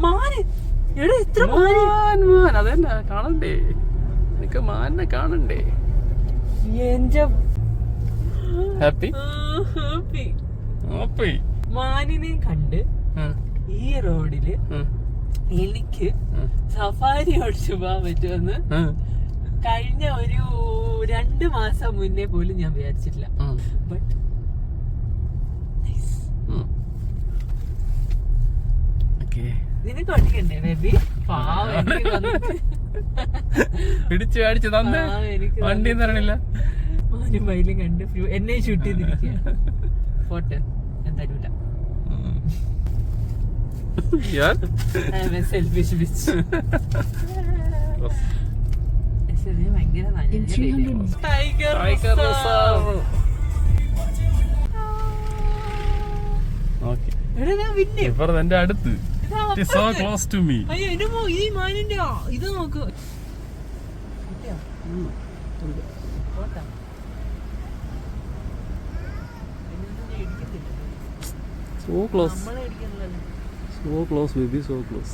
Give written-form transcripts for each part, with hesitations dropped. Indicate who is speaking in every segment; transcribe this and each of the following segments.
Speaker 1: മാന്
Speaker 2: അതന്നെ കാണണ്ടേ, നിനക്ക് മാനിനെ കാണണ്ടേ? ഹാപ്പി
Speaker 1: മാനിനെ കണ്ട് ഈ റോഡില് എനിക്ക് സഫാരി ഓടിച്ചു പോകാൻ പറ്റുമെന്ന് കഴിഞ്ഞ ഒരു 2 മാസം മുന്നേ പോലും ഞാൻ വിചാരിച്ചിട്ടില്ല. ബട്ട് നിനക്ക് ഓടിക്കണ്ടേ ബേബി?
Speaker 2: പിടിച്ചു മേടിച്ചു തന്നെ വണ്ടി തരണില്ല.
Speaker 1: മാനും മയിലും കണ്ട് എന്നെ ഷൂട്ട് ചെയ്തിരിക്കുക. ഫോട്ടോ എന്തായാലും സെൽഫിഷ് ബിച്ച്.
Speaker 2: എന്റെ അടുത്ത് so close to me.
Speaker 1: ഈ മാനിന്റെ ഇത് നോക്ക്.
Speaker 2: So close. So close baby, so close.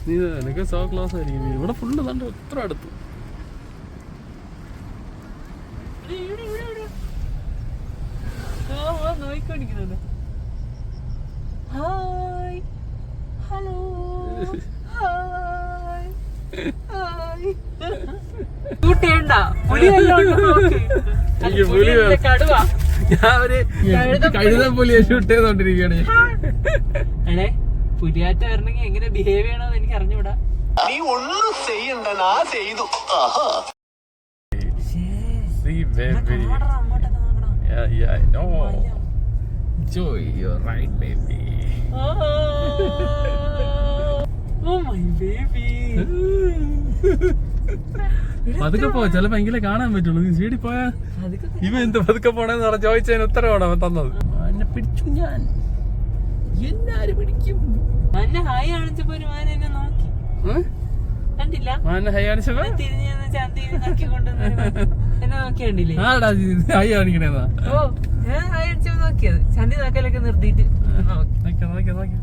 Speaker 2: നീ എനിക്ക് സോ ക്ലോസ് ആയിരിക്കും. ഇവിടെ ഫുള്ള് തണ്ട് എത്ര അടുത്ത്.
Speaker 1: നോക്കിക്കൊണ്ടിരിക്കുന്നുണ്ട്. ഹായ് ഹലോ
Speaker 2: കഴുതപ്പുലിയെ ഷൂട്ട് ചെയ്തോണ്ടിരിക്കുകയാണ്.
Speaker 1: പുലിയാറ്റ വരണമെങ്കിൽ എങ്ങനെ ബിഹേവ് ചെയ്യണമെന്ന് എനിക്ക് അറിഞ്ഞൂടാ.
Speaker 3: നീ ഒന്നും ചെയ്യണ്ട, ഞാൻ ചെയ്തു.
Speaker 2: Enjoy your ride, baby.
Speaker 1: Oh my baby.
Speaker 2: പതുക്കെ പോ, ചിലപ്പോ എങ്കിലേ കാണാൻ പറ്റുള്ളൂ. നീ സീഡി പോയാ ഇവ എന്ത് പതുക്കെ പോണെന്ന് പറഞ്ഞ ചോദിച്ചതിന് ഉത്തരവാണ് അവൻ തന്നത്. എന്നെ പിടിച്ചു ഞാൻ, എന്നാര് പിടിക്കും?
Speaker 1: മാനെ ഹായ് കാണിച്ചപ്പോ ഒരു മാന എന്നെ നോക്കി കണ്ടില്ല.
Speaker 2: മാനെ ഹൈ കാണിച്ചപ്പോ
Speaker 1: തിരിഞ്ഞു ചന്തി നോക്കിക്കൊണ്ടെന്ന് എന്നെ നോക്കി കണ്ടില്ലേ?
Speaker 2: ആടാ ഹൈ കാണിക്കണേന്നാ.
Speaker 1: ഓ ഞാൻ ഹായ് കാണിച്ചപ്പോ നോക്കിയത് ചന്തി നോക്കലൊക്കെ നിർത്തിയിട്ട്
Speaker 2: നോക്കിയാ